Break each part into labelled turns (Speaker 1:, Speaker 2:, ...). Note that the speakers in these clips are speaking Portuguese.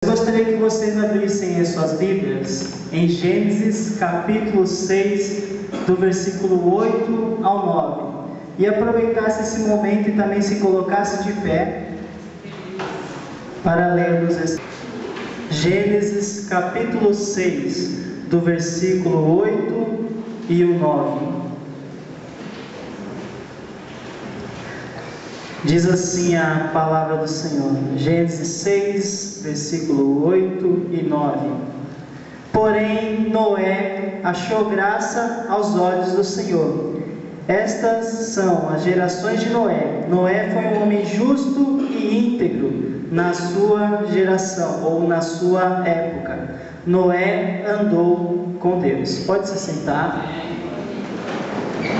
Speaker 1: Eu gostaria que vocês abrissem as suas Bíblias em Gênesis capítulo 6, do versículo 8 ao 9, e aproveitasse esse momento e também se colocasse de pé para lermos esse. Gênesis capítulo 6, do versículo 8 e o 9. Diz assim a palavra do Senhor, Gênesis 6, versículo 8 e 9. Porém, Noé achou graça aos olhos do Senhor. Estas são as gerações de Noé. Noé foi um homem justo e íntegro na sua geração, ou na sua época. Noé andou com Deus. Pode se sentar.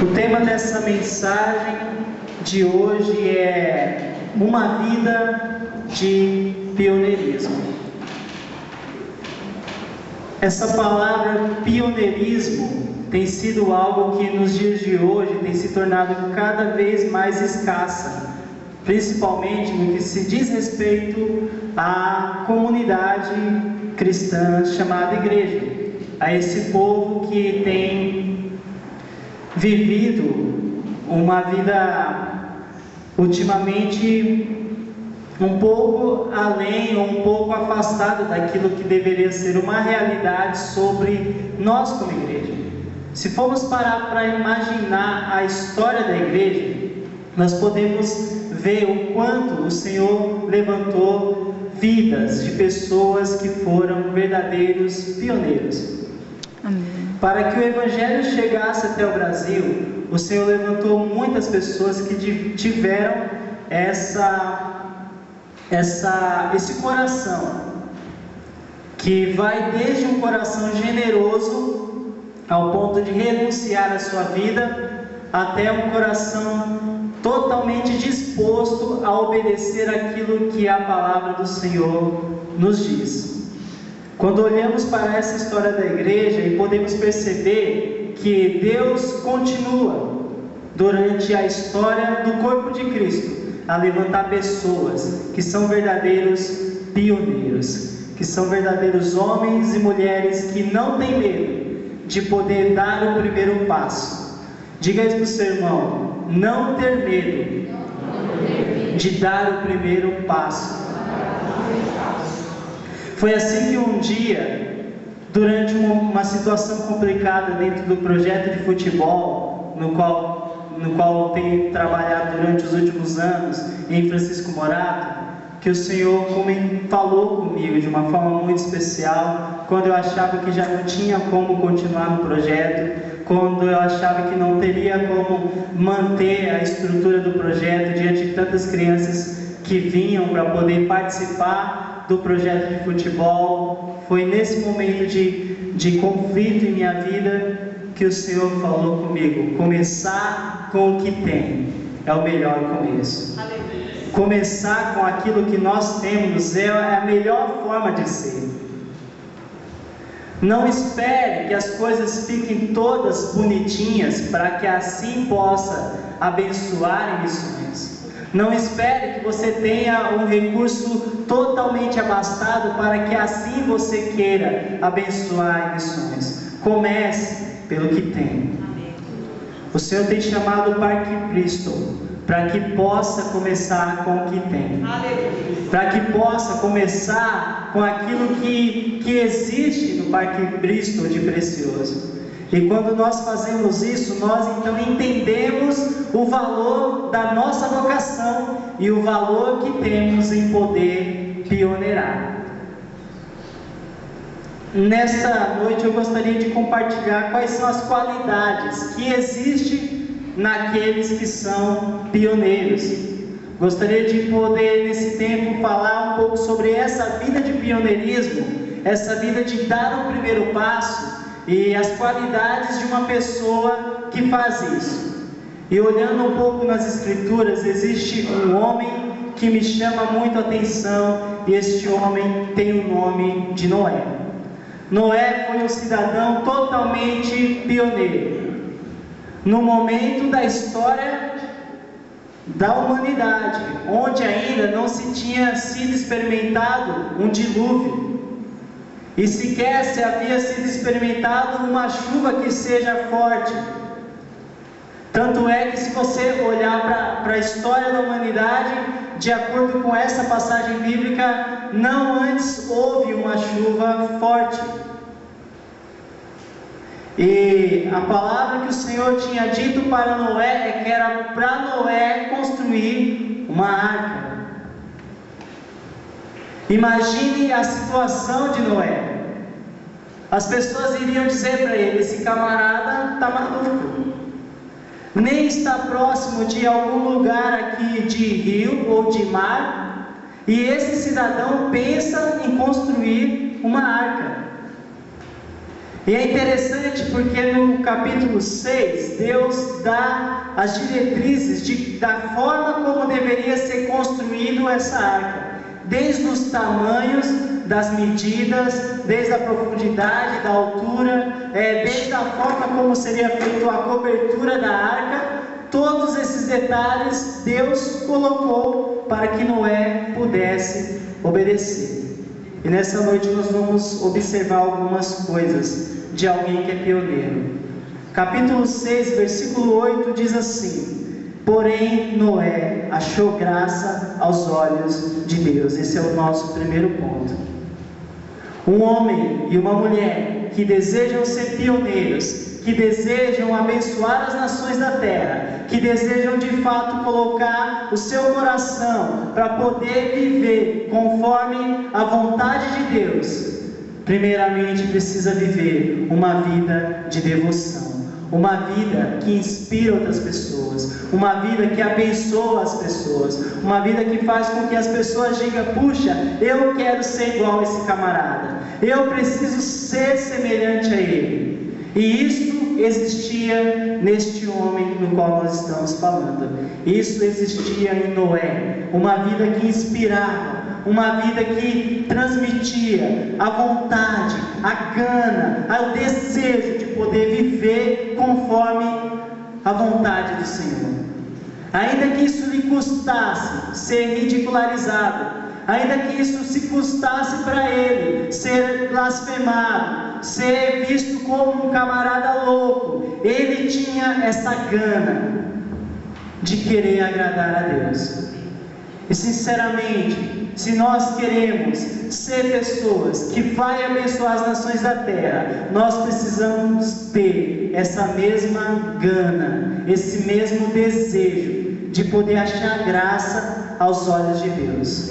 Speaker 1: O tema dessa mensagem de hoje é uma vida de pioneirismo. Essa palavra pioneirismo tem sido algo que nos dias de hoje tem se tornado cada vez mais escassa, principalmente no que se diz respeito à comunidade cristã chamada igreja, a esse povo que tem vivido uma vida ultimamente um pouco além ou um pouco afastado daquilo que deveria ser uma realidade sobre nós como igreja. Se formos parar para imaginar a história da igreja, nós podemos ver o quanto o Senhor levantou vidas de pessoas que foram verdadeiros pioneiros. Amém. Para que o Evangelho chegasse até o Brasil, o Senhor levantou muitas pessoas que tiveram esse coração, que vai desde um coração generoso, ao ponto de renunciar à sua vida, até um coração totalmente disposto a obedecer aquilo que a palavra do Senhor nos diz. Quando olhamos para essa história da igreja e podemos perceber que Deus continua durante a história do corpo de Cristo a levantar pessoas que são verdadeiros pioneiros, que são verdadeiros homens e mulheres que não têm medo de poder dar o primeiro passo. Diga isso para o seu irmão: não ter medo de dar o primeiro passo. Foi assim que um dia, durante uma situação complicada dentro do projeto de futebol, no qual eu tenho trabalhado durante os últimos anos, em Francisco Morato, que o Senhor falou comigo de uma forma muito especial, quando eu achava que já não tinha como continuar no projeto, quando eu achava que não teria como manter a estrutura do projeto diante de tantas crianças que vinham para poder participar do projeto de futebol. Foi nesse momento de conflito em minha vida que o Senhor falou comigo: começar com o que tem é o melhor começo. Aleluia. Começar com aquilo que nós temos é a melhor forma de ser. Não espere que as coisas fiquem todas bonitinhas para que assim possa abençoar em missões. Não espere que você tenha um recurso totalmente abastado para que assim você queira abençoar em missões. Comece pelo que tem. O Senhor tem chamado o Parque Bristol para que possa começar com o que tem, para que possa começar com aquilo que existe no Parque Bristol de precioso. E quando nós fazemos isso, nós então entendemos o valor da nossa vocação e o valor que temos em poder pioneirar. Nesta noite eu gostaria de compartilhar quais são as qualidades que existem naqueles que são pioneiros. Gostaria de poder nesse tempo falar um pouco sobre essa vida de pioneirismo, essa vida de dar o primeiro passo e as qualidades de uma pessoa que faz isso. E olhando um pouco nas Escrituras, existe um homem que me chama muito a atenção, e este homem tem o nome de Noé. Noé foi um cidadão totalmente pioneiro. No momento da história da humanidade, onde ainda não se tinha sido experimentado um dilúvio, e sequer se havia sido experimentado uma chuva que seja forte. Tanto é que, se você olhar para a história da humanidade, de acordo com essa passagem bíblica, não antes houve uma chuva forte. E a palavra que o Senhor tinha dito para Noé é que era para Noé construir uma arca. Imagine a situação de Noé. As pessoas iriam dizer para ele: esse camarada está maluco, nem está próximo de algum lugar aqui de rio ou de mar, e esse cidadão pensa em construir uma arca. E é interessante porque no capítulo 6, Deus dá as diretrizes da forma como deveria ser construído essa arca, desde os tamanhos, das medidas, desde a profundidade, da altura, desde a forma como seria feita a cobertura da arca. Todos esses detalhes Deus colocou para que Noé pudesse obedecer. E nessa noite nós vamos observar algumas coisas de alguém que é pioneiro. Capítulo 6, versículo 8 diz assim: porém Noé achou graça aos olhos de Deus. Esse é o nosso primeiro ponto. Um homem e uma mulher que desejam ser pioneiros, que desejam abençoar as nações da terra, que desejam de fato colocar o seu coração para poder viver conforme a vontade de Deus, primeiramente precisa viver uma vida de devoção, uma vida que inspira outras pessoas, uma vida que abençoa as pessoas, uma vida que faz com que as pessoas digam: puxa, eu quero ser igual a esse camarada, eu preciso ser semelhante a ele. E isso existia neste homem no qual nós estamos falando. Isso existia em Noé, uma vida que inspirava, uma vida que transmitia a vontade, a gana, o desejo de poder viver conforme a vontade do Senhor. Ainda que isso lhe custasse ser ridicularizado, ainda que isso se custasse para ele ser blasfemado, ser visto como um camarada louco, ele tinha essa gana de querer agradar a Deus. E sinceramente, se nós queremos ser pessoas que vai abençoar as nações da terra, nós precisamos ter essa mesma gana, esse mesmo desejo de poder achar graça aos olhos de Deus.